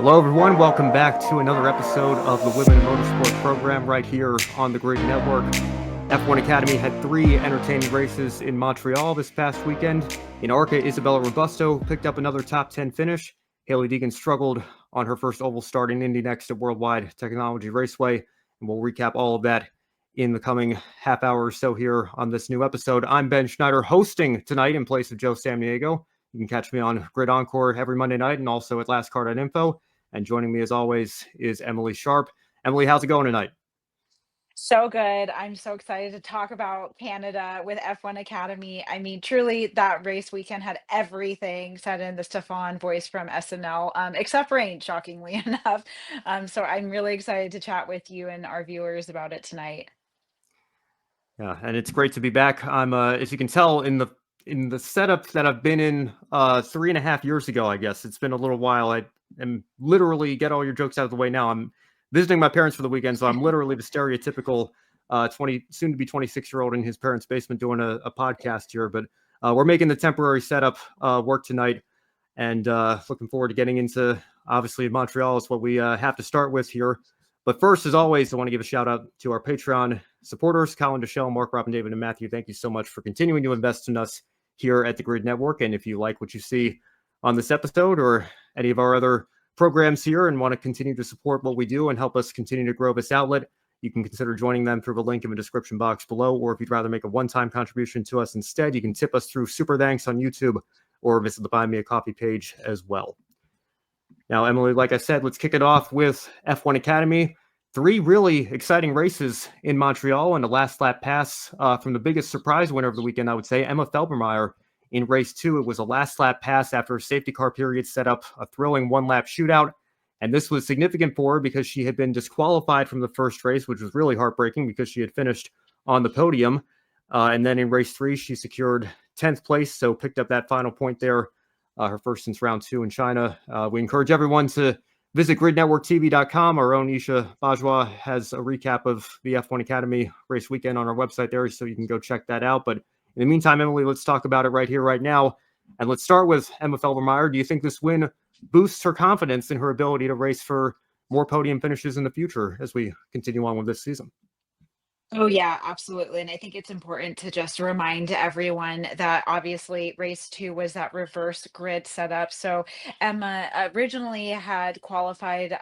Hello, everyone. Welcome back to another episode of the Women in Motorsport program right here on the Grid Network. F1 Academy had 3 entertaining races in Montreal this past weekend. In ARCA, Isabella Robusto picked up another top 10 finish. Hailie Deegan struggled on her first oval start in INDY NXT at World Wide Technology Raceway. And we'll recap all of that in the coming half hour or so here on this new episode. I'm Ben Schneider, hosting tonight in place of Joe Samniego. You can catch me on Grid Encore every Monday night and also at lastcar.info. And joining me as always is Emily Sharp. Emily, how's it going tonight? So good. I'm so excited to talk about Canada with F1 Academy. I mean, truly, that race weekend had everything said in the Stefan voice from SNL, except rain, shockingly enough. So I'm really excited to chat with you and our viewers about it tonight. Yeah, and it's great to be back. I'm as you can tell in the setup that I've been in 3.5 years ago, I guess. It's been a little while. I am literally, get all your jokes out of the way now. I'm visiting my parents for the weekend, so I'm literally the stereotypical 20 soon to be 26-year-old in his parents' basement doing a podcast here. But we're making the temporary setup work tonight, and looking forward to getting into, obviously, Montreal is what we have to start with here. But first, as always, I want to give a shout out to our Patreon supporters, Colin, Deschelle, Mark, Robin, David, and Matthew. Thank you so much for continuing to invest in us here at the Grid Network. And if you like what you see on this episode or any of our other programs here and want to continue to support what we do and help us continue to grow this outlet, you can consider joining them through the link in the description box below. Or if you'd rather make a one-time contribution to us instead, you can tip us through Super Thanks on YouTube or visit the Buy Me a Coffee page as well. Now, Emily, like I said, let's kick it off with F1 Academy. 3 really exciting races in Montreal and a last lap pass from the biggest surprise winner of the weekend, I would say, Emma Felbermeyer in race 2. It was a last lap pass after a safety car period set up a thrilling one-lap shootout. And this was significant for her because she had been disqualified from the first race, which was really heartbreaking because she had finished on the podium. And then in race 3, she secured 10th place, so picked up that final point there. Her first since round 2 in China. We encourage everyone to visit gridnetworktv.com. Our own Isha Bajwa has a recap of the F1 Academy race weekend on our website there, so you can go check that out. But in the meantime, Emily, let's talk about it right here, right now. And let's start with Emma Felbermeyer. Do you think this win boosts her confidence in her ability to race for more podium finishes in the future as we continue on with this season? Oh, yeah, absolutely. And I think it's important to just remind everyone that obviously race 2 was that reverse grid setup. So Emma originally had qualified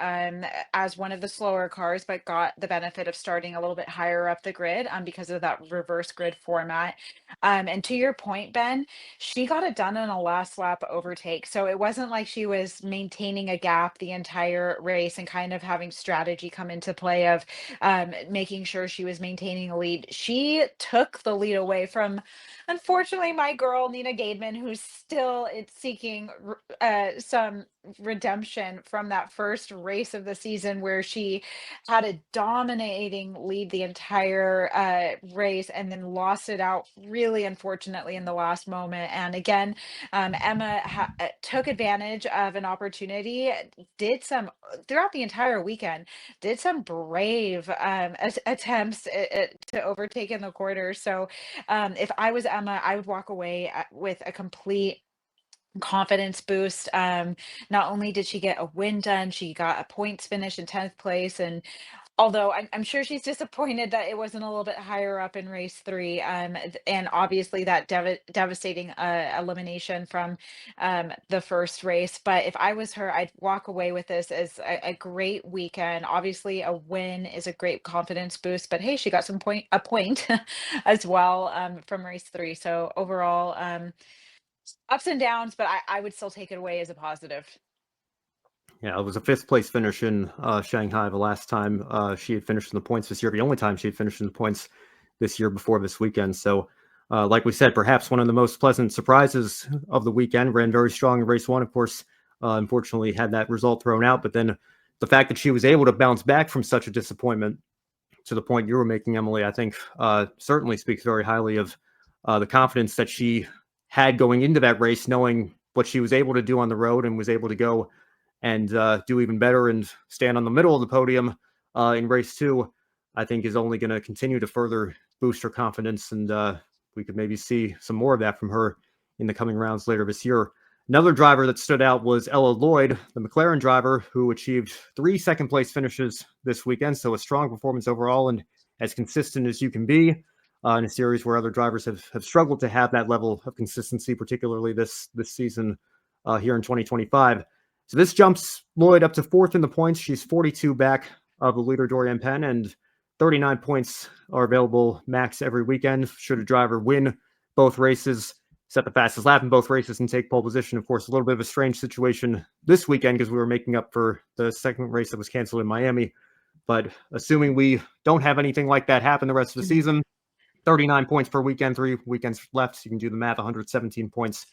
as one of the slower cars, but got the benefit of starting a little bit higher up the grid because of that reverse grid format. And to your point, Ben, she got it done in a last lap overtake. So it wasn't like she was maintaining a gap the entire race and kind of having strategy come into play of making sure she was maintaining a lead. She took the lead away from, unfortunately, my girl Nina Gaidman, who's still seeking some redemption from that first race of the season where she had a dominating lead the entire race and then lost it out really unfortunately in the last moment. And again, Emma took advantage of an opportunity, did some throughout the entire weekend, did some brave attempts to overtake in the quarter. So if I was Emma, I would walk away with a complete confidence boost. Not only did she get a win done, she got a points finish in 10th place. And although I'm sure she's disappointed that it wasn't a little bit higher up in race 3, and obviously that devastating elimination from the first race. But if I was her, I'd walk away with this as a great weekend. Obviously, a win is a great confidence boost, but hey, she got a point as well from race 3. So overall, ups and downs, but I would still take it away as a positive. Yeah, it was a 5th place finish in Shanghai the last time she had finished in the points this year, the only time she had finished in the points this year before this weekend. So, like we said, perhaps one of the most pleasant surprises of the weekend. Ran very strong in race 1, of course. Unfortunately, had that result thrown out. But then the fact that she was able to bounce back from such a disappointment to the point you were making, Emily, I think certainly speaks very highly of the confidence that she had going into that race, knowing what she was able to do on the road and was able to go and do even better and stand on the middle of the podium in race 2, I think is only going to continue to further boost her confidence. And we could maybe see some more of that from her in the coming rounds later this year. Another driver that stood out was Ella Lloyd, the McLaren driver, who achieved 3 second-place finishes this weekend. So a strong performance overall and as consistent as you can be in a series where other drivers have struggled to have that level of consistency, particularly this season here in 2025. So this jumps Lloyd up to 4th in the points. She's 42 back of the leader, Doriane Pin, and 39 points are available max every weekend should a driver win both races, set the fastest lap in both races, and take pole position. Of course, a little bit of a strange situation this weekend because we were making up for the second race that was canceled in Miami. But assuming we don't have anything like that happen the rest of the season, 39 points per weekend, 3 weekends left. So you can do the math, 117 points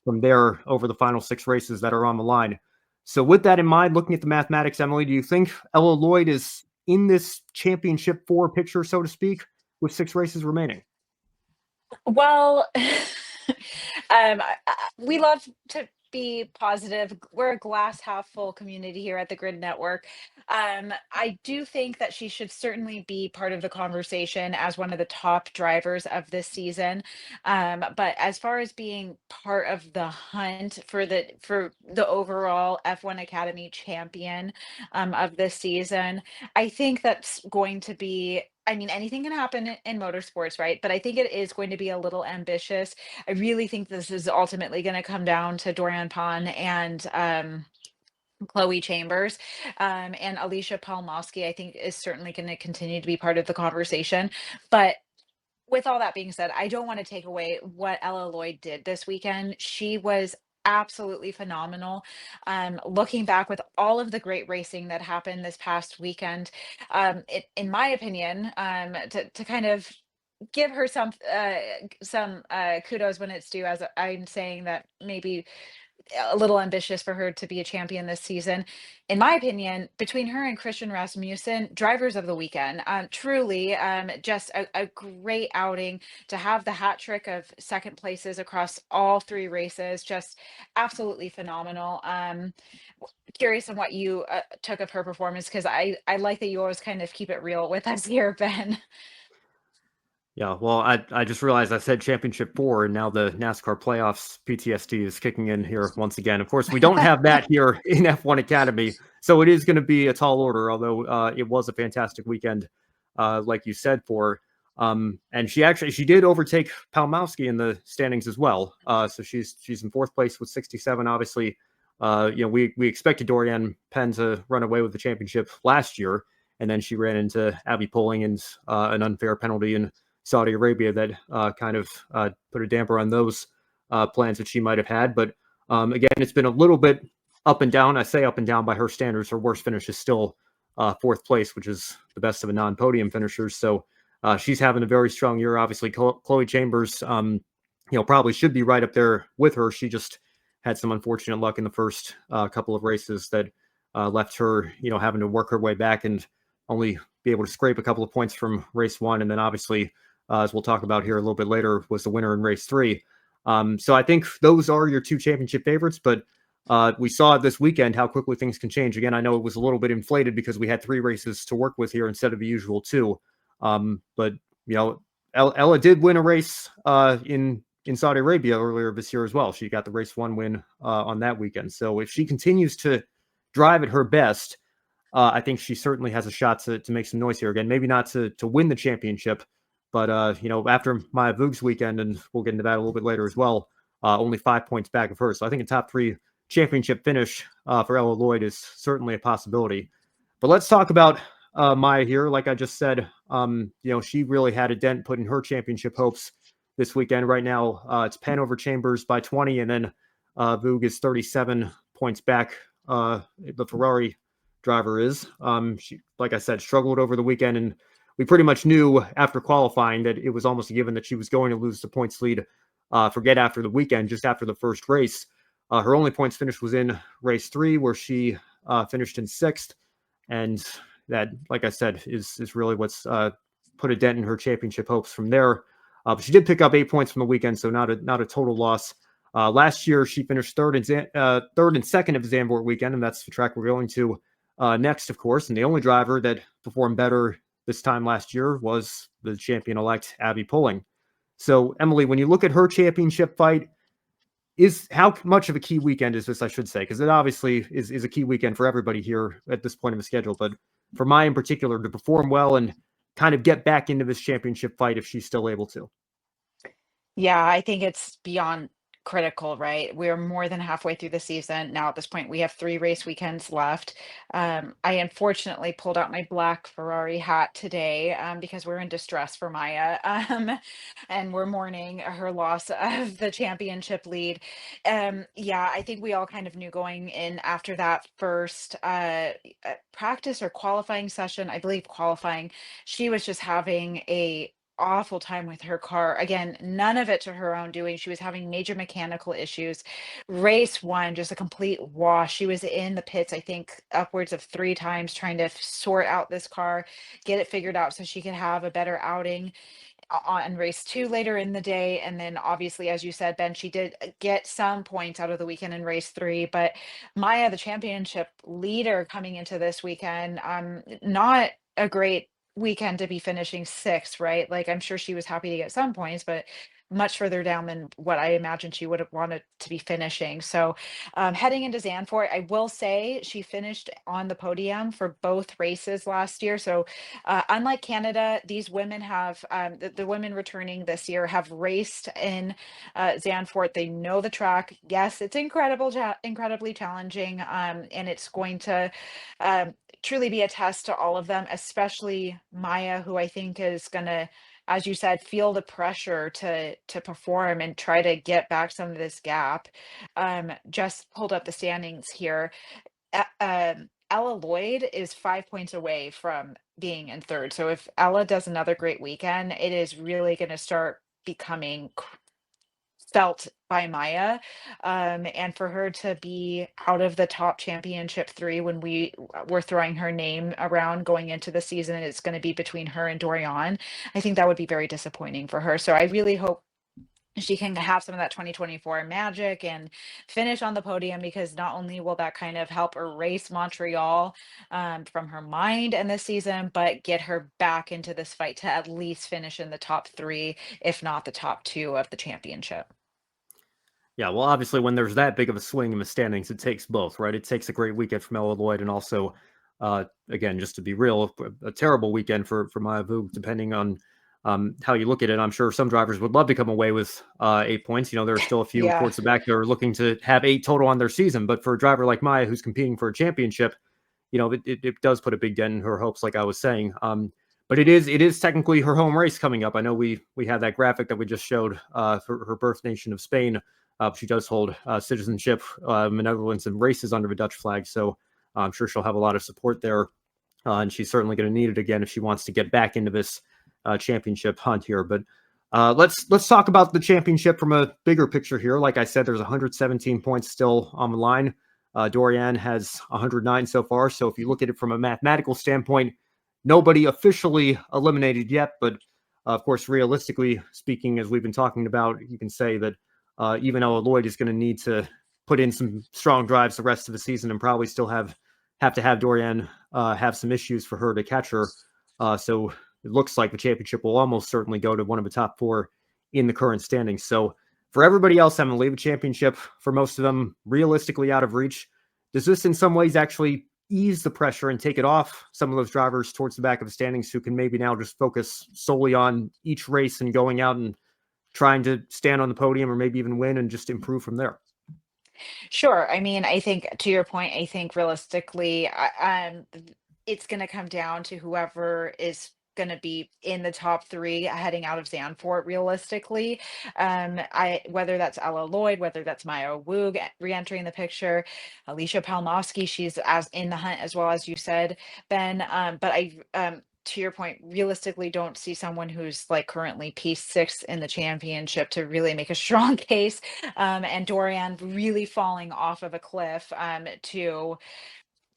from there over the final 6 races that are on the line. So with that in mind, looking at the mathematics, Emily, do you think Ella Lloyd is in this championship 4 picture, so to speak, with 6 races remaining? Well, we love to be positive. We're a glass half full community here at the Grid Network. I do think that she should certainly be part of the conversation as one of the top drivers of this season. But as far as being part of the hunt for the overall F1 Academy champion of this season, I think that's going to be. I mean, anything can happen in motorsports, right? But I think it is going to be a little ambitious. I really think this is ultimately going to come down to Dorian Pon and Chloe Chambers, and Alicia Palmowski. I think is certainly going to continue to be part of the conversation. But with all that being said, I don't want to take away what Ella Lloyd did this weekend. She was absolutely phenomenal. Looking back with all of the great racing that happened this past weekend, in my opinion, to kind of give her some kudos when it's due, as I'm saying that maybe a little ambitious for her to be a champion this season. In my opinion, between her and Christian Rasmussen, drivers of the weekend, truly just a great outing to have the hat trick of second places across all 3 races. Just absolutely phenomenal. Curious on what you took of her performance because I like that you always kind of keep it real with us here, Ben. Yeah, well, I just realized I said championship 4, and now the NASCAR playoffs PTSD is kicking in here once again. Of course, we don't have that here in F1 Academy, so it is going to be a tall order, although it was a fantastic weekend, like you said, for and she did overtake Palmowski in the standings as well. So she's in 4th place with 67. Obviously, we expected Doriane Pin to run away with the championship last year, and then she ran into Abby Pulling and an unfair penalty in Saudi Arabia that kind of put a damper on those plans that she might have had. But again, it's been a little bit up and down. I say up and down by her standards. Her worst finish is still 4th place, which is the best of a non-podium finishers. So she's having a very strong year. Obviously, Chloe Chambers, probably should be right up there with her. She just had some unfortunate luck in the first couple of races that left her, having to work her way back and only be able to scrape a couple of points from race 1. And then obviously, as we'll talk about here a little bit later, was the winner in race 3. So I think those are your 2 championship favorites, but we saw this weekend how quickly things can change. Again, I know it was a little bit inflated because we had 3 races to work with here instead of the usual 2. But Ella did win a race in Saudi Arabia earlier this year as well. She got the race 1 win on that weekend. So if she continues to drive at her best, I think she certainly has a shot to make some noise here again. Maybe not to win the championship, but after my Voogs weekend, and we'll get into that a little bit later as well, only 5 points back of her. So I think a top 3 championship finish for Ella Lloyd is certainly a possibility. But let's talk about Maya here. Like I just said, she really had a dent put in her championship hopes this weekend. Right now, it's Penn over Chambers by 20, and then Voog is 37 points back. The Ferrari driver is. She, like I said, struggled over the weekend, and we pretty much knew after qualifying that it was almost a given that she was going to lose the points lead. Forget after the weekend, just after the first race. Her only points finish was in race 3, where she finished in 6th, and that, like I said, is really what's put a dent in her championship hopes from there. But she did pick up 8 points from the weekend, so not a total loss. Last year, she finished third and second of Zandvoort weekend, and that's the track we're going to next, of course. And the only driver that performed better this time last year was the champion-elect Abby Pulling. So, Emily, when you look at her championship fight, is how much of a key weekend is this, I should say, because it obviously is a key weekend for everybody here at this point of the schedule. But for Maya in particular to perform well and kind of get back into this championship fight if she's still able to. Yeah, I think it's beyond critical, right? We're more than halfway through the season. Now, at this point, we have 3 race weekends left. I unfortunately pulled out my black Ferrari hat today, because we're in distress for Maya, and we're mourning her loss of the championship lead. Yeah, I think we all kind of knew going in after that first practice or qualifying session, I believe qualifying, she was just having a awful time with her car. Again, none of it to her own doing. She was having major mechanical issues. Race one, just a complete wash. She was in the pits, I think, upwards of 3 times trying to sort out this car, get it figured out so she could have a better outing on race two later in the day. And then obviously, as you said, Ben, she did get some points out of the weekend in race three. But Maya, the championship leader coming into this weekend, not a great weekend to be finishing sixth, right? Like I'm sure she was happy to get some points, but much further down than what I imagined she would have wanted to be finishing. So heading into Zandvoort, I will say she finished on the podium for both races last year. So unlike Canada, these women have the women returning this year have raced in Zandvoort. They know the track. Yes, it's incredibly challenging, and it's going to truly be a test to all of them, especially Maya, who I think is going to, as you said, feel the pressure to perform and try to get back some of this gap. Just pulled up the standings here. Ella Lloyd is 5 points away from being in third. So if Ella does another great weekend, it is really going to start becoming felt by Maya. And for her to be out of the top championship three when we were throwing her name around going into the season, it's going to be between her and Doriane. I think that would be very disappointing for her. So I really hope she can have some of that 2024 magic and finish on the podium, because not only will that kind of help erase Montreal from her mind in this season, but get her back into this fight to at least finish in the top three, if not the top two of the championship. Yeah, well, obviously, when there's that big of a swing in the standings, it takes both, right? It takes a great weekend from Ella Lloyd, and also, again, just to be real, a terrible weekend for Maya Vu, depending on how you look at it. I'm sure some drivers would love to come away with 8 points. You know, there are still a few Yeah. towards the back that are looking to have 8 total on their season, but for a driver like Maya who's competing for a championship, you know, it does put a big dent in her hopes, like I was saying. But it is technically her home race coming up. I know we had that graphic that we just showed for her birth nation of Spain. She does hold citizenship in the Netherlands and races under the Dutch flag, so I'm sure she'll have a lot of support there, and she's certainly going to need it again if she wants to get back into this championship hunt here. But let's talk about the championship from a bigger picture here. Like I said, there's 117 points still on the line. Doriane has 109 so far. So if you look at it from a mathematical standpoint, nobody officially eliminated yet. But of course, realistically speaking, as we've been talking about, you can say that even Ella Lloyd is going to need to put in some strong drives the rest of the season and probably still have to have Doriane have some issues for her to catch her. So it looks like the championship will almost certainly go to one of the top 4 in the current standings. So for everybody else, I'm going to leave the championship for most of them realistically out of reach. Does this in some ways actually ease the pressure and take it off some of those drivers towards the back of the standings who can maybe now just focus solely on each race and going out and trying to stand on the podium or maybe even win and just improve from there? Sure. I mean, I think to your point, I think realistically, it's going to come down to whoever is going to be in the top three heading out of Zanfort. Realistically, I whether that's Ella Lloyd, whether that's Maya Wu re-entering the picture, Alicia Palmowski, she's as in the hunt as well as you said, Ben. But I to your point, realistically don't see someone who's like currently P6 in the championship to really make a strong case, and Dorian really falling off of a cliff to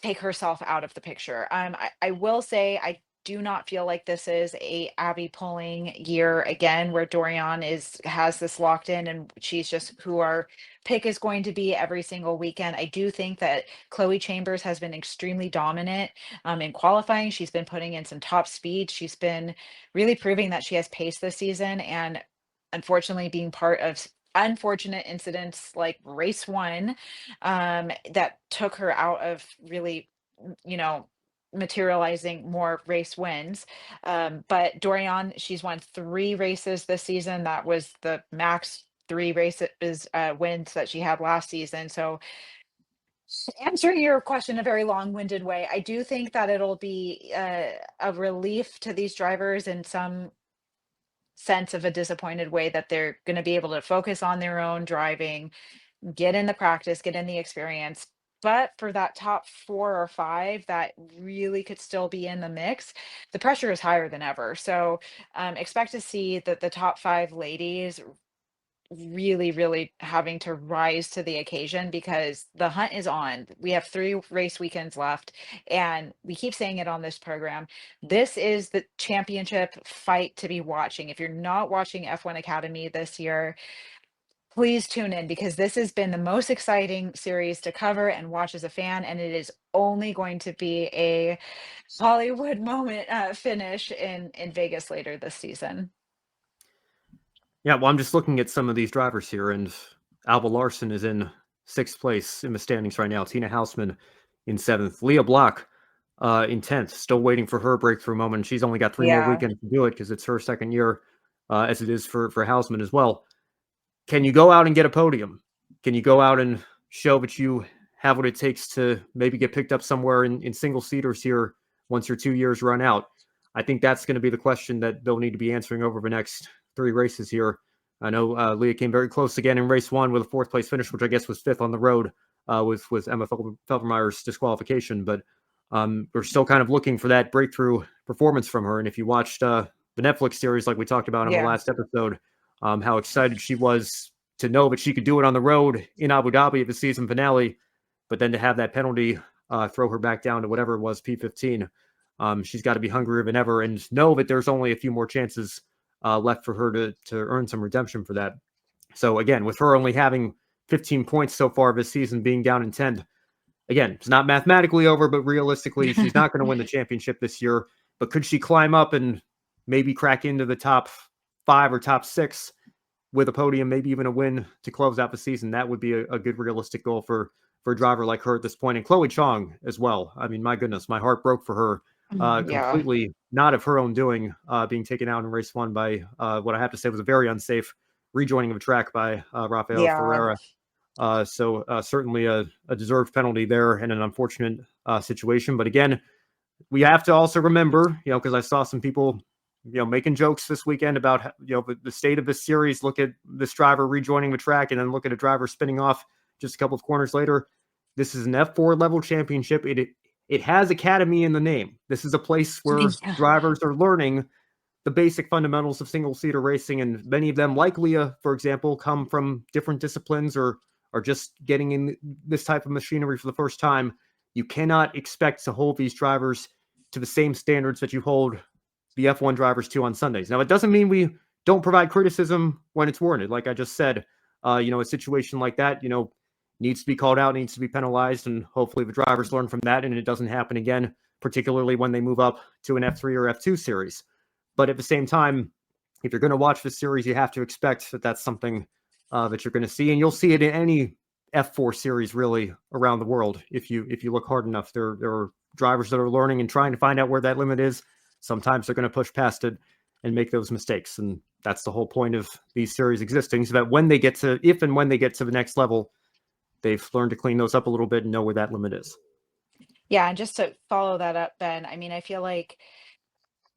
take herself out of the picture. I will say I do not feel like this is a Abby pulling year again, where Dorian has this locked in and she's just who our pick is going to be every single weekend. I do think that Chloe Chambers has been extremely dominant in qualifying. She's been putting in some top speed. She's been really proving that she has pace this season, and unfortunately being part of unfortunate incidents like race one, that took her out of really, you know, materializing more race wins. But Doriane, she's won 3 races this season. That was the max 3 races wins that she had last season. So answering your question in a very long-winded way, I do think that it'll be a relief to these drivers in some sense of a disappointed way that they're going to be able to focus on their own driving, get in the practice, get in the experience. But for that top 4 or 5 that really could still be in the mix, the pressure is higher than ever. So expect to see that the top 5 ladies really, really having to rise to the occasion because the hunt is on. We have 3 race weekends left, and we keep saying it on this program. This is the championship fight to be watching. If you're not watching F1 Academy this year, please tune in because this has been the most exciting series to cover and watch as a fan, and it is only going to be a Hollywood moment finish in Vegas later this season. Yeah, well, I'm just looking at some of these drivers here, and Alva Larson is in 6th place in the standings right now. Tina Hausman in 7th. Leah Block in 10th. Still waiting for her breakthrough moment. She's only got 3 more Yeah. weekends to do it because it's her second year, as it is for Hausman as well. Can you go out and get a podium? Can you go out and show that you have what it takes to maybe get picked up somewhere in single seaters here once your 2 years run out? I think that's going to be the question that they'll need to be answering over the next 3 races here. I know Leah came very close again in race 1 with a 4th place finish, which I guess was 5th on the road with Emma Felbermeyer's disqualification. But we're still kind of looking for that breakthrough performance from her. And if you watched the Netflix series, like we talked about on the Yeah. last episode, how excited she was to know that she could do it on the road in Abu Dhabi at the season finale, but then to have that penalty throw her back down to whatever it was, P15. She's got to be hungrier than ever and know that there's only a few more chances left for her to earn some redemption for that. So again, with her only having 15 points so far this season, being down in 10th, again, it's not mathematically over, but realistically, she's not going to win the championship this year. But could she climb up and maybe crack into the top 5 or top 6 with a podium, maybe even a win to close out the season? That would be a good realistic goal for a driver like her at this point. And Chloe Chong as well. I mean, my goodness, my heart broke for her. Yeah. Completely not of her own doing, being taken out in race 1 by what I have to say was a very unsafe rejoining of a track by Rafael Yeah. Ferreira. So certainly a deserved penalty there and an unfortunate situation. But again, we have to also remember, because I saw some people, making jokes this weekend about, the state of this series. Look at this driver rejoining the track and then look at a driver spinning off just a couple of corners later. This is an F4 level championship. It has academy in the name. This is a place where Yeah. drivers are learning the basic fundamentals of single-seater racing, and many of them, like Leah, for example, come from different disciplines or are just getting in this type of machinery for the first time. You cannot expect to hold these drivers to the same standards that you hold the F1 drivers to on Sundays. Now, it doesn't mean we don't provide criticism when it's warranted. Like I just said, a situation like that, needs to be called out, needs to be penalized, and hopefully the drivers learn from that and it doesn't happen again, particularly when they move up to an F3 or F2 series. But at the same time, if you're going to watch this series, you have to expect that that's something that you're going to see, and you'll see it in any F4 series really around the world. If you look hard enough, there are drivers that are learning and trying to find out where that limit is. Sometimes they're going to push past it and make those mistakes, and that's the whole point of these series existing, so that when they get to, if and when they get to the next level, they've learned to clean those up a little bit and know where that limit is. Yeah, and just to follow that up, Ben, I mean, I feel like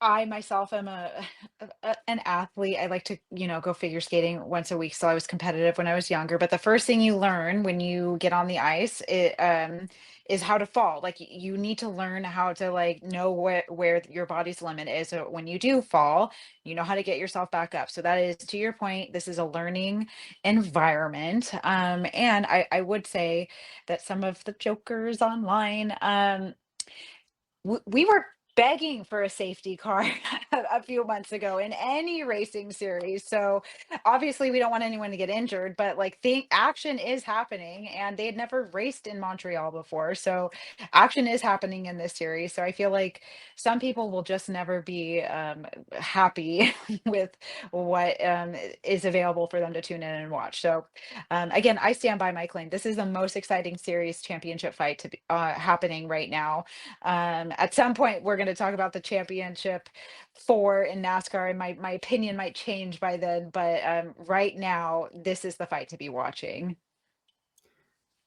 I myself am an athlete. I like to, go figure skating once a week. So I was competitive when I was younger. But the first thing you learn when you get on the ice, is how to fall. Like you need to learn how to like know where your body's limit is. So when you do fall, you know how to get yourself back up. So that is to your point. This is a learning environment. And I would say that some of the jokers online, we were begging for a safety car a few months ago in any racing series. So obviously we don't want anyone to get injured, but like the action is happening and they had never raced in Montreal before. So action is happening in this series. So I feel like some people will just never be happy with what is available for them to tune in and watch. So again, I stand by my claim. This is the most exciting series championship fight to be happening right now. At some point, we're going to talk about the championship four in NASCAR, and my opinion might change by then. But right now, this is the fight to be watching.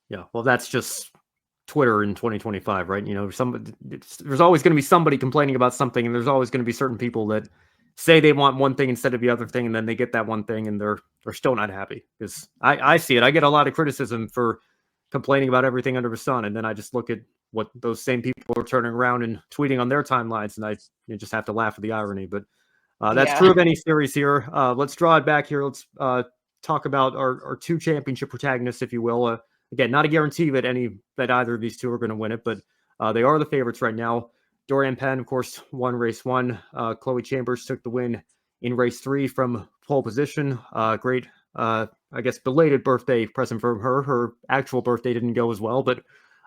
Yeah, well, that's just Twitter in 2025, right? There's always going to be somebody complaining about something, and there's always going to be certain people that say they want one thing instead of the other thing, and then they get that one thing, and they're still not happy. Because I see it. I get a lot of criticism for complaining about everything under the sun, and then I just look at what those same people are turning around and tweeting on their timelines, and I just have to laugh at the irony. But that's Yeah. true of any series here. Let's draw it back here. Let's talk about our two championship protagonists, if you will. Again, not a guarantee that either of these two are going to win it, but they are the favorites right now. Doriane Pin, of course, won race one. Chloe Chambers took the win in race three from pole position. Great, I guess, belated birthday present from her. Her actual birthday didn't go as well, but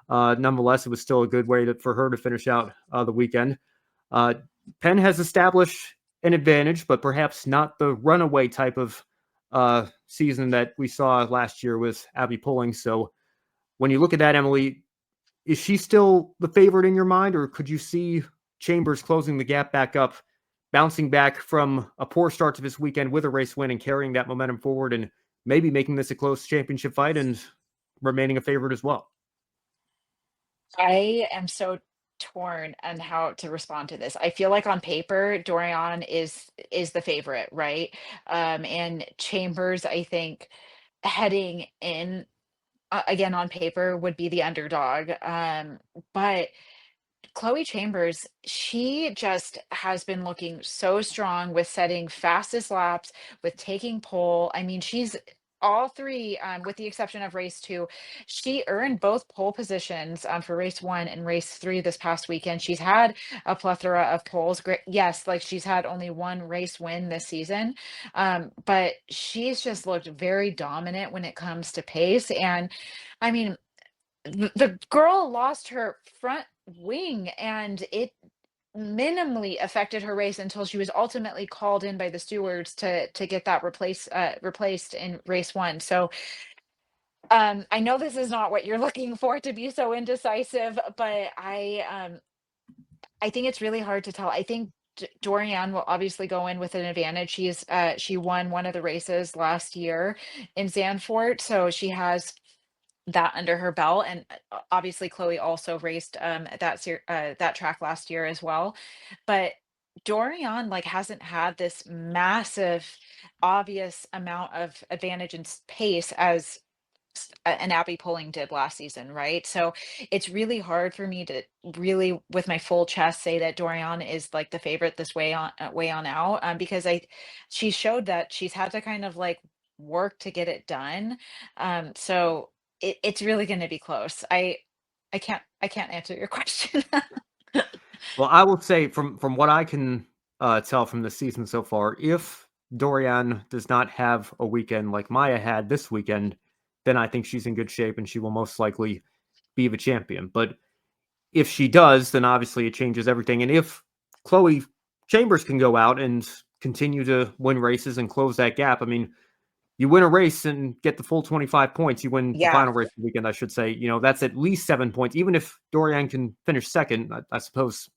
nonetheless, it was still a good way for her to finish out the weekend. Penn has established an advantage, but perhaps not the runaway type of season that we saw last year with Abby Pulling. So when you look at that, Emily, is she still the favorite in your mind, or could you see Chambers closing the gap back up, bouncing back from a poor start to this weekend with a race win and carrying that momentum forward and maybe making this a close championship fight and remaining a favorite as well? I am so torn on how to respond to this. I feel like on paper, Dorian is the favorite, right? And Chambers, I think, heading in again on paper would be the underdog. But Chloe Chambers, she just has been looking so strong with setting fastest laps, with taking pole. I mean, she's all three, with the exception of race two. She earned both pole positions for race one and race three this past weekend. She's had a plethora of poles. Great, yes, like she's had only one race win this season, but she's just looked very dominant when it comes to pace. And I mean, the girl lost her front wing and it minimally affected her race until she was ultimately called in by the stewards to get that replaced in race one. So I know this is not what you're looking for, to be so indecisive, but I think it's really hard to tell. I think Dorian will obviously go in with an advantage. She won one of the races last year in Zandvoort, so she has that under her belt. And obviously Chloe also raced that track last year as well. But Dorian like hasn't had this massive obvious amount of advantage in pace as an Abby Pulling did last season, right? So it's really hard for me to really, with my full chest, say that Dorian is like the favorite this way on out, because she showed that she's had to kind of like work to get it done. So it's really going to be close. I can't answer your question. Well, I will say from what I can tell from the season so far, if Dorian does not have a weekend like Maya had this weekend, then I think she's in good shape and she will most likely be the champion. But if she does, then obviously it changes everything. And if Chloe Chambers can go out and continue to win races and close that gap, I mean, you win a race and get the full 25 points. You win the Yeah. final race of the weekend, I should say. That's at least 7 points. Even if Dorian can finish second, I suppose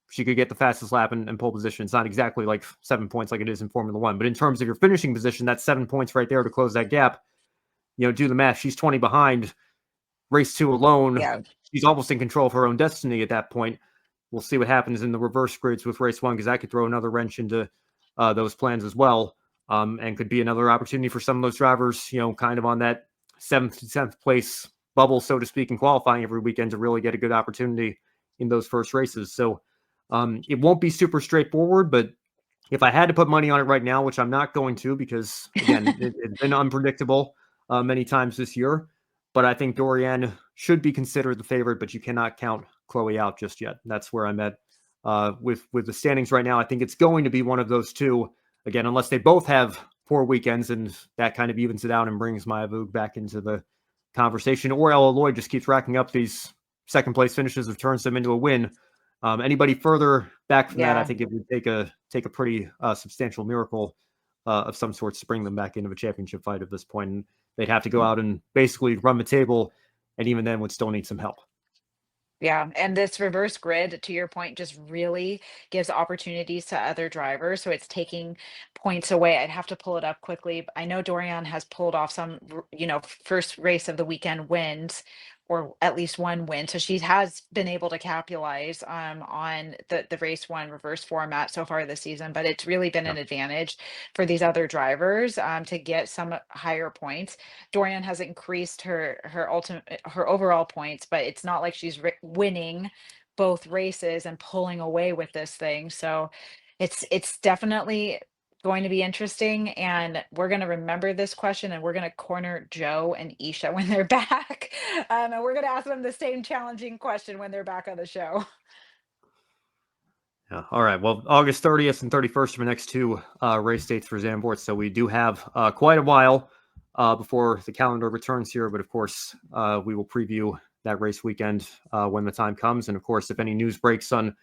she could get the fastest lap and pole position. It's not exactly like 7 points like it is in Formula One, but in terms of your finishing position, that's 7 points right there to close that gap. Do the math. She's 20 behind. Race two alone, Yeah. she's almost in control of her own destiny at that point. We'll see what happens in the reverse grids with race one, because that could throw another wrench into those plans as well, and could be another opportunity for some of those drivers, kind of on that 7th to 10th place bubble, so to speak, in qualifying every weekend to really get a good opportunity in those first races. So it won't be super straightforward, but if I had to put money on it right now, which I'm not going to, because again, it's been unpredictable many times this year, but I think Dorian should be considered the favorite, but you cannot count Chloe out just yet. That's where I'm at with the standings right now, I think it's going to be one of those two again, unless they both have poor weekends, and that kind of evens it out and brings Maya Vug back into the conversation, or Ella Lloyd just keeps racking up these second place finishes, which turns them into a win. Anybody further back from that, I Yeah. think it would take a pretty substantial miracle of some sorts to bring them back into a championship fight at this point. And they'd have to go out and basically run the table, and even then would still need some help. Yeah, and this reverse grid, to your point, just really gives opportunities to other drivers. So it's taking points away. I'd have to pull it up quickly. I know Dorian has pulled off some, first race of the weekend wins, or at least one win. So she has been able to capitalize on the race one reverse format so far this season. But it's really been Yeah. an advantage for these other drivers to get some higher points. Dorian has increased her overall points, but it's not like she's winning both races and pulling away with this thing. So it's definitely going to be interesting, and we're going to remember this question, and we're going to corner Joe and Isha when they're back. And we're going to ask them the same challenging question when they're back on the show. Yeah. All right. Well, August 30th and 31st are the next two race dates for Zandvoort. So we do have quite a while before the calendar returns here. But of course, we will preview that race weekend when the time comes. And of course, if any news breaks on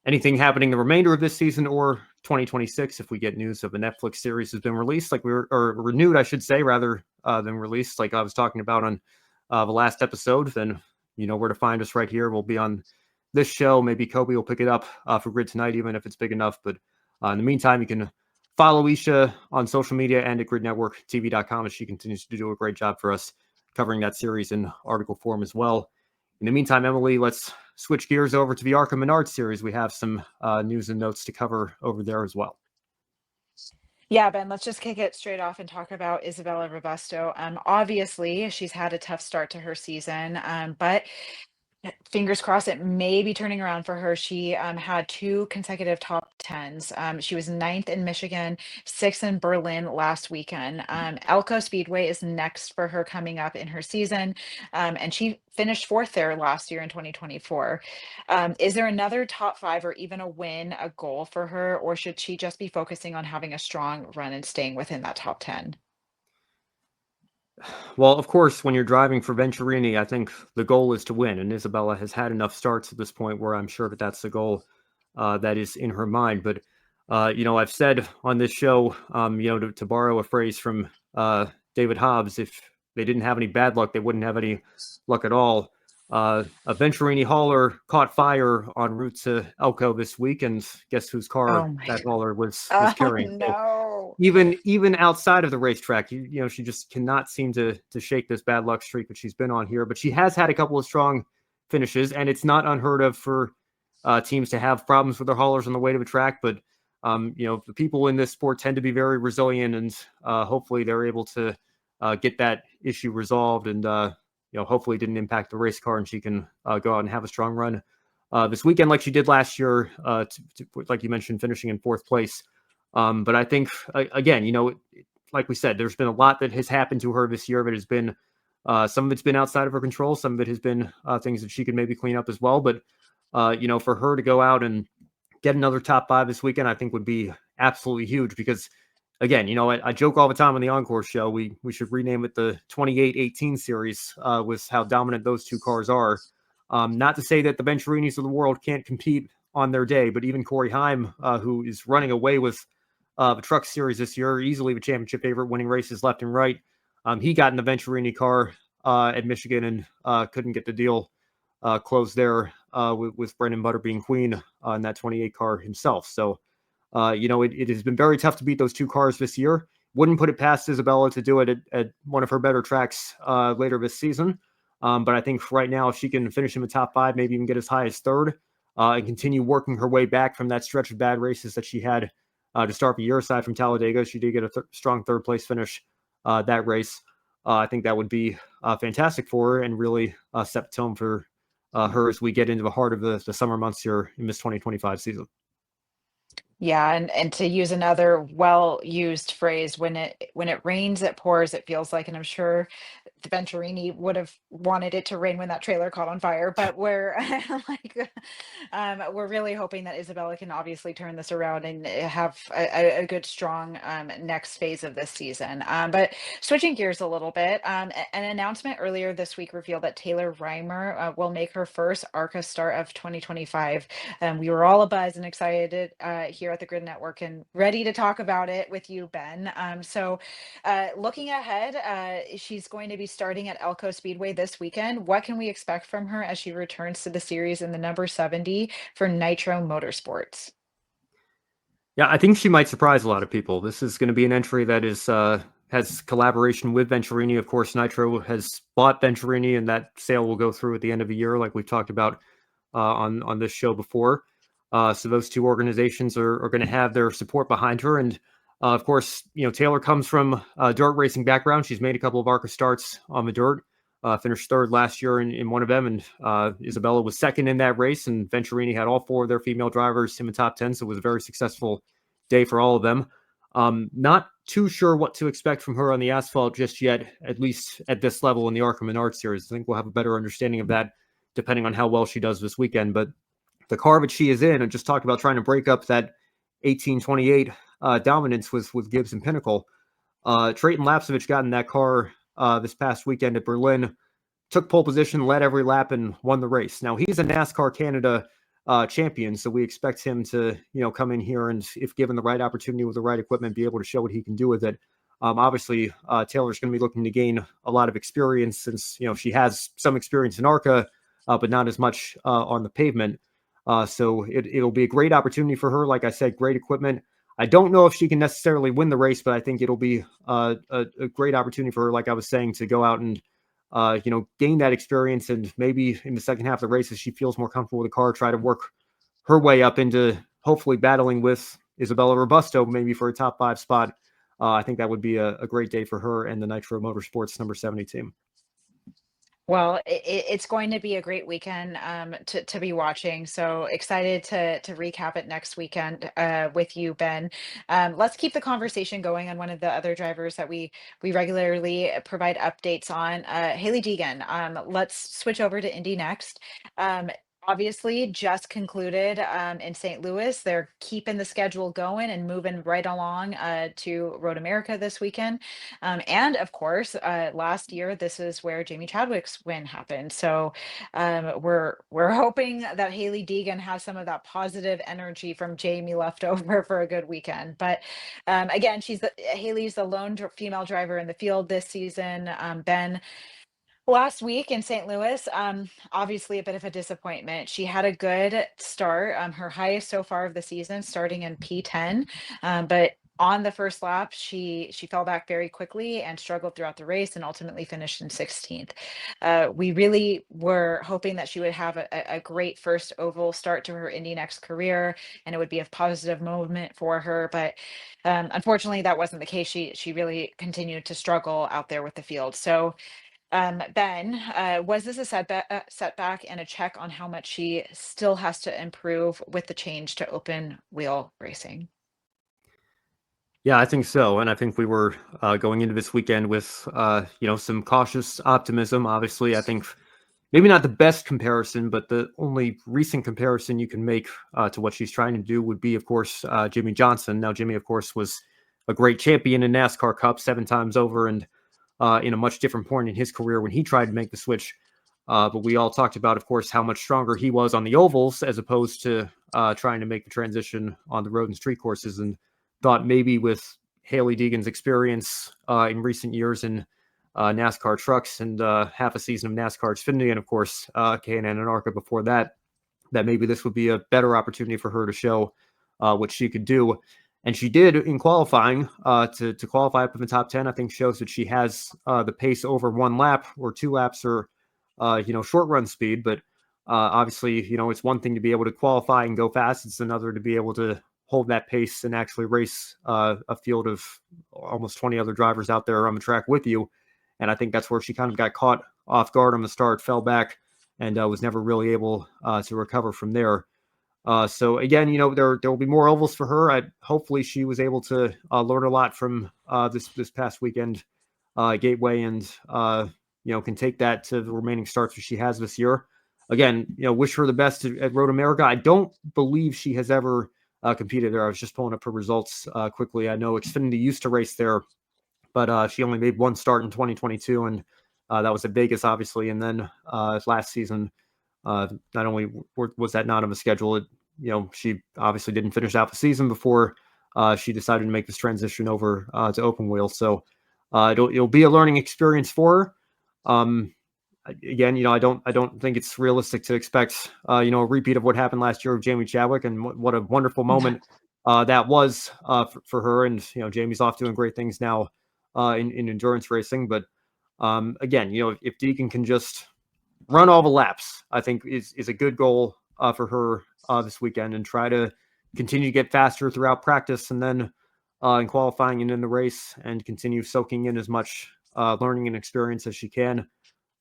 anything happening the remainder of this season or 2026, if we get news of a Netflix series has been released, like or renewed, I should say, rather than released, like I was talking about on the last episode, then you know where to find us right here. We'll be on this show. Maybe Kobe will pick it up for Grid tonight, even if it's big enough. But in the meantime, you can follow Isha on social media and at gridnetworktv.com as she continues to do a great job for us covering that series in article form as well. In the meantime, Emily, let's switch gears over to the ARCA Menard series. We have some news and notes to cover over there as well. Yeah, Ben, let's just kick it straight off and talk about Isabella Robusto. Obviously, she's had a tough start to her season, but fingers crossed it may be turning around for her. She had two consecutive top tens. She was ninth in Michigan, sixth in Berlin last weekend. Elko Speedway is next for her coming up in her season. And she finished fourth there last year in 2024. Is there another top five or even a win, a goal for her, or should she just be focusing on having a strong run and staying within that top 10? Well, of course, when you're driving for Venturini, I think the goal is to win. And Isabella has had enough starts at this point where I'm sure that that's the goal that is in her mind. But, I've said on this show, to borrow a phrase from David Hobbs, if they didn't have any bad luck, they wouldn't have any luck at all. A Venturini hauler caught fire en route to Elko this week, and guess whose Oh car my that God. hauler was Oh carrying? So no. even outside of the racetrack, she just cannot seem to shake this bad luck streak that she's been on here. But she has had a couple of strong finishes, and it's not unheard of for teams to have problems with their haulers on the way to a track. But the people in this sport tend to be very resilient, and hopefully they're able to get that issue resolved, and hopefully it didn't impact the race car, and she can go out and have a strong run this weekend, like she did last year. Like you mentioned, finishing in fourth place. But I think, again, like we said, there's been a lot that has happened to her this year that has been, some of it's been outside of her control. Some of it has been things that she could maybe clean up as well. But, for her to go out and get another top five this weekend, I think would be absolutely huge because, again, I joke all the time on the Encore show. We should rename it the 28-18 series with how dominant those two cars are. Not to say that the Venturinis of the world can't compete on their day, but even Corey Heim, who is running away with the Truck Series this year, easily the championship favorite, winning races left and right. He got in the Venturini car at Michigan and couldn't get the deal closed there with Brendan Butter being queen in that 28 car himself. So, it has been very tough to beat those two cars this year. Wouldn't put it past Isabella to do it at one of her better tracks later this season. But I think right now, if she can finish in the top five, maybe even get as high as third, and continue working her way back from that stretch of bad races that she had to start the year. Aside from Talladega, she did get a strong third place finish that race. I think that would be fantastic for her and really set the tone for her as we get into the heart of the summer months here in this 2025 season. Yeah, and to use another well-used phrase, when it rains, it pours, it feels like, and I'm sure the Venturini would have wanted it to rain when that trailer caught on fire, but we're like, we're really hoping that Isabella can obviously turn this around and have a good, strong next phase of this season. But switching gears a little bit, an announcement earlier this week revealed that Taylor Reimer will make her first ARCA start of 2025. We were all abuzz and excited here at the Grid Network and ready to talk about it with you, Ben. Looking ahead, she's going to be starting at Elko Speedway this weekend. What can we expect from her as she returns to the series in the number 70 for Nitro Motorsports? Yeah, I think she might surprise a lot of people. This is going to be an entry that is has collaboration with Venturini. Of course, Nitro has bought Venturini, and that sale will go through at the end of the year, like we've talked about on this show before. So those two organizations are going to have their support behind her, and of course, Taylor comes from a dirt racing background. She's made a couple of ARCA starts on the dirt. Finished third last year in one of them, and Isabella was second in that race. And Venturini had all four of their female drivers in the top 10, so it was a very successful day for all of them. Not too sure what to expect from her on the asphalt just yet, at least at this level in the ARCA Menard series. I think we'll have a better understanding of that depending on how well she does this weekend. But the car that she is in, and just talked about trying to break up that 1828 dominance with Gibbs and Pinnacle. Trayton Lapsovich got in that car this past weekend at Berlin, took pole position, led every lap, and won the race. Now, he's a NASCAR Canada champion, so we expect him to, come in here and, if given the right opportunity with the right equipment, be able to show what he can do with it. Obviously, Taylor's going to be looking to gain a lot of experience since, she has some experience in ARCA, but not as much on the pavement. So it'll be a great opportunity for her. Like I said, great equipment. I don't know if she can necessarily win the race, but I think it'll be a great opportunity for her, like I was saying, to go out and gain that experience, and maybe in the second half of the race, as she feels more comfortable with the car, try to work her way up into hopefully battling with Isabella Robusto, maybe for a top 5 spot. I think that would be a great day for her and the Nitro Motorsports number 70 team. Well, it's going to be a great weekend to be watching. So excited to recap it next weekend with you, Ben. Let's keep the conversation going on one of the other drivers that we regularly provide updates on, Hailie Deegan. Let's switch over to Indy Next. Um, Obviously, just concluded in St. Louis. They're keeping the schedule going and moving right along to Road America this weekend. And of course, last year, this is where Jamie Chadwick's win happened. So we're hoping that Hailie Deegan has some of that positive energy from Jamie left over for a good weekend. But again, Hailie's the lone female driver in the field this season. Ben, last week in St. Louis, obviously a bit of a disappointment. She had a good start, her highest so far of the season, starting in P10, but on the first lap, she fell back very quickly and struggled throughout the race and ultimately finished in 16th. We really were hoping that she would have a great first oval start to her Indy Next career, and it would be a positive moment for her. But unfortunately, that wasn't the case. She really continued to struggle out there with the field. So Ben, was this a setback and a check on how much she still has to improve with the change to open wheel racing? Yeah, I think so. And I think we were going into this weekend with, some cautious optimism. Obviously, I think maybe not the best comparison, but the only recent comparison you can make to what she's trying to do would be, of course, Jimmy Johnson. Now, Jimmy, of course, was a great champion in NASCAR Cup 7 times over, and in a much different point in his career when he tried to make the switch. But we all talked about, of course, how much stronger he was on the ovals as opposed to trying to make the transition on the road and street courses, and thought maybe with Hailie Deegan's experience in recent years in NASCAR trucks and half a season of NASCAR Xfinity, and of course, K&N and ARCA before that, that maybe this would be a better opportunity for her to show what she could do. And she did in qualifying to qualify up in the top 10. I think shows that she has the pace over 1 lap or 2 laps or, short run speed. But obviously, it's one thing to be able to qualify and go fast. It's another to be able to hold that pace and actually race a field of almost 20 other drivers out there on the track with you. And I think that's where she kind of got caught off guard on the start, fell back, and was never really able to recover from there. So again, there will be more ovals for her. Hopefully she was able to learn a lot from this past weekend Gateway, and can take that to the remaining starts that she has this year. Again, wish her the best at Road America. I don't believe she has ever competed there. I was just pulling up her results quickly. I know Xfinity used to race there, but she only made one start in 2022, and that was at Vegas, obviously. And then last season, not only was that not on the schedule, she obviously didn't finish out the season before she decided to make this transition over to open wheel. So it'll be a learning experience for her. Again, I don't think it's realistic to expect a repeat of what happened last year with Jamie Chadwick, and what a wonderful moment that was for her. And Jamie's off doing great things now in endurance racing. But again, if Deegan can just run all the laps, I think is a good goal for her this weekend, and try to continue to get faster throughout practice, and then in qualifying and in the race, and continue soaking in as much learning and experience as she can.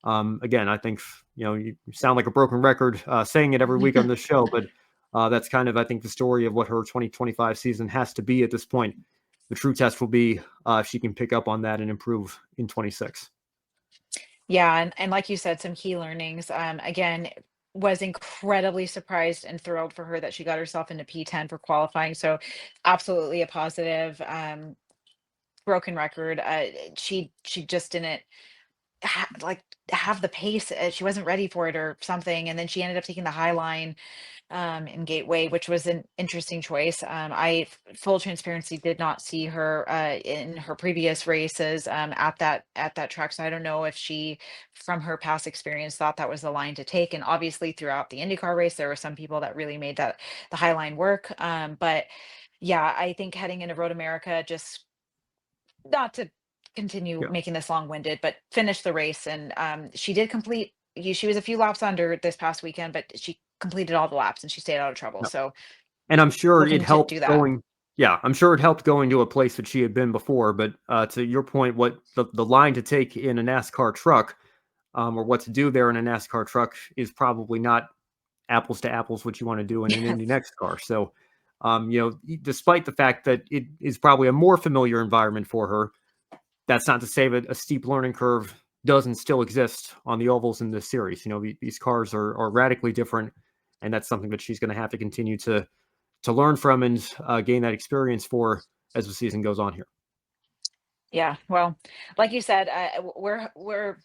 Again, I think you sound like a broken record saying it every week on this show, but that's kind of, I think, the story of what her 2025 season has to be at this point. The true test will be if she can pick up on that and improve in 26. Yeah, and like you said, some key learnings. Again, was incredibly surprised and thrilled for her that she got herself into P10 for qualifying. So absolutely a positive. Broken record. She just didn't like have the pace. She wasn't ready for it or something, and then she ended up taking the high line in Gateway, which was an interesting choice. Full transparency, did not see her in her previous races at that track, so I don't know if she, from her past experience, thought that was the line to take. And obviously, throughout the IndyCar race, there were some people that really made that the high line work. But yeah, I think heading into Road America, just not to continue Yeah. making this long-winded, but finish the race. And she did complete. She was a few laps under this past weekend, but she completed all the laps and she stayed out of trouble. Yeah. So And I'm sure it looking to helped do that. going. Yeah, I'm sure it helped going to a place that she had been before. But to your point, what the line to take in a NASCAR truck, or what to do there in a NASCAR truck, is probably not apples to apples what you want to do in an Indy Yes. NXT car. So, despite the fact that it is probably a more familiar environment for her, that's not to say that a steep learning curve doesn't still exist on the ovals in this series. These cars are radically different, and that's something that she's going to have to continue to learn from, and gain that experience for as the season goes on here. Yeah. Well, like you said, we're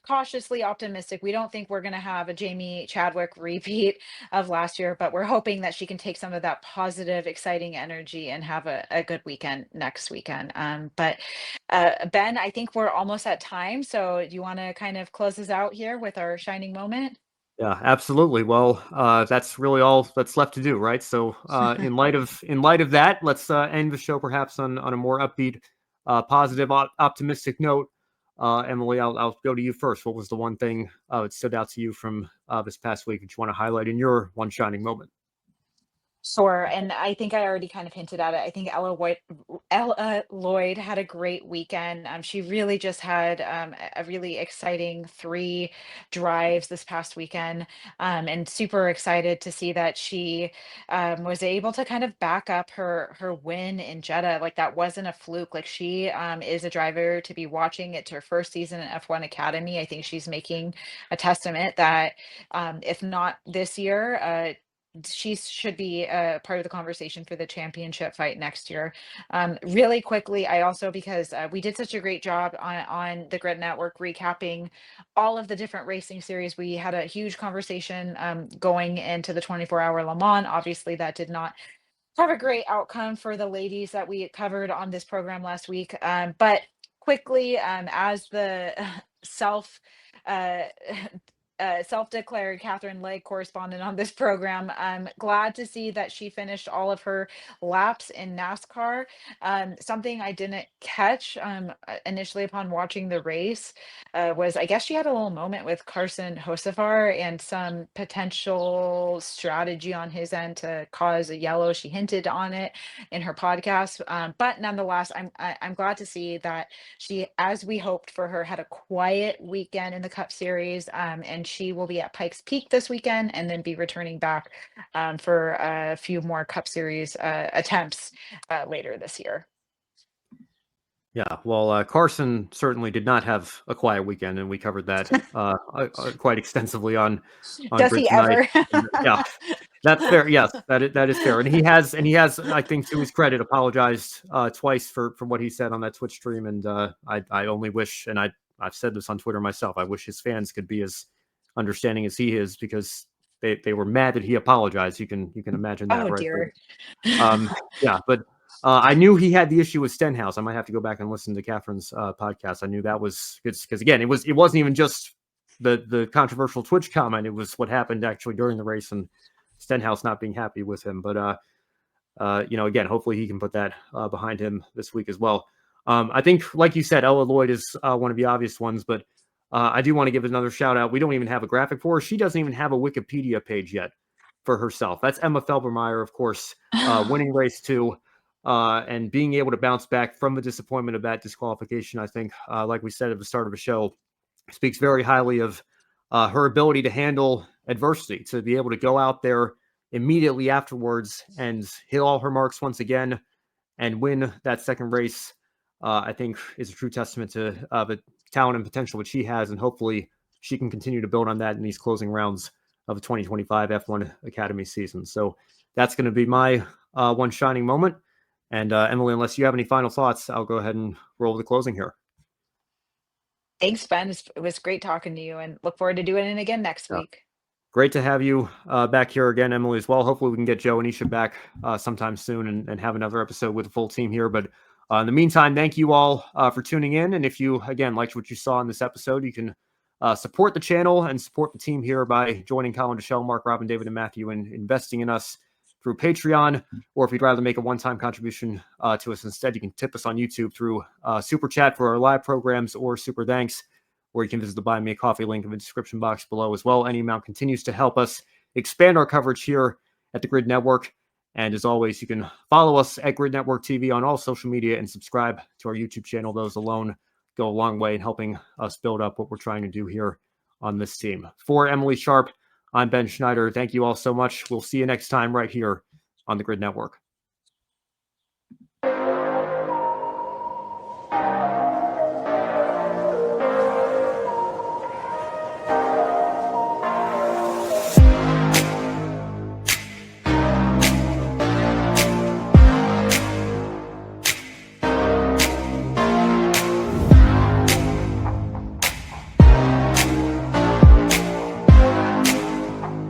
cautiously optimistic. We don't think we're going to have a Jamie Chadwick repeat of last year, but we're hoping that she can take some of that positive, exciting energy and have a good weekend next weekend. But Ben, I think we're almost at time. So do you want to kind of close us out here with our shining moment? Yeah, absolutely. Well, that's really all that's left to do, right? So, in light of that, let's end the show perhaps on a more upbeat, positive, optimistic note. Emily, I'll go to you first. What was the one thing that stood out to you from this past week that you want to highlight in your one shining moment? Sure, and I think I already kind of hinted at it. I think Ella Lloyd had a great weekend. She really just had a really exciting three drives this past weekend, and super excited to see that she was able to kind of back up her win in Jeddah. Like that wasn't a fluke. Like she is a driver to be watching. It's her first season in F1 Academy. I think she's making a testament that if not this year, she should be part of the conversation for the championship fight next year. Really quickly, I also, because we did such a great job on the Grid Network recapping all of the different racing series, we had a huge conversation going into the 24-hour Le Mans. Obviously, that did not have a great outcome for the ladies that we covered on this program last week. But quickly, as the self uh, self-declared Catherine Legg correspondent on this program, I'm glad to see that she finished all of her laps in NASCAR. Something I didn't catch initially upon watching the race was, I guess she had a little moment with Carson Hocevar and some potential strategy on his end to cause a yellow. She hinted on it in her podcast, but nonetheless, I'm glad to see that she, as we hoped for her, had a quiet weekend in the Cup Series, and and she will be at Pikes Peak this weekend and then be returning back for a few more Cup Series attempts later this year. Yeah, well, Carson certainly did not have a quiet weekend, and we covered that quite extensively on Does Grid he tonight. ever? And, yeah, that's fair. Yes, that is fair, and he has, I think, to his credit, apologized twice for what he said on that Twitch stream, and I only wish, and I've said this on Twitter myself, I wish his fans could be as understanding as he is, because they were mad that he apologized. You can imagine that, Oh right? dear. Yeah, but I knew he had the issue with Stenhouse. I might have to go back and listen to Catherine's podcast. I knew that was because again, it wasn't even just the controversial Twitch comment. It was what happened actually during the race and Stenhouse not being happy with him. But again, hopefully he can put that behind him this week as well. I think, like you said, Ella Lloyd is one of the obvious ones, but I do want to give another shout out. We don't even have a graphic for her. She doesn't even have a Wikipedia page yet for herself. That's Emma Felbermeyer, of course, winning race 2. And being able to bounce back from the disappointment of that disqualification, I think, like we said at the start of the show, speaks very highly of her ability to handle adversity, to be able to go out there immediately afterwards and hit all her marks once again and win that second race. I think is a true testament to the talent and potential that she has, and hopefully she can continue to build on that in these closing rounds of the 2025 F1 Academy season. So that's going to be my one shining moment. And Emily, unless you have any final thoughts, I'll go ahead and roll the closing here. Thanks, Ben. It was great talking to you, and look forward to doing it again next Yeah. week. Great to have you back here again, Emily, as well. Hopefully we can get Joe and Isha back sometime soon and have another episode with the full team here. But in the meantime, thank you all for tuning in. And if you, again, liked what you saw in this episode, you can support the channel and support the team here by joining Colin, Michelle, Mark, Robin, David, and Matthew and investing in us through Patreon. Or if you'd rather make a one-time contribution to us instead, you can tip us on YouTube through Super Chat for our live programs or Super Thanks, or you can visit the Buy Me a Coffee link in the description box below as well. Any amount continues to help us expand our coverage here at the Grid Network. And as always, you can follow us at Grid Network TV on all social media and subscribe to our YouTube channel. Those alone go a long way in helping us build up what we're trying to do here on this team. For Emily Sharp, I'm Ben Schneider. Thank you all so much. We'll see you next time right here on the Grid Network.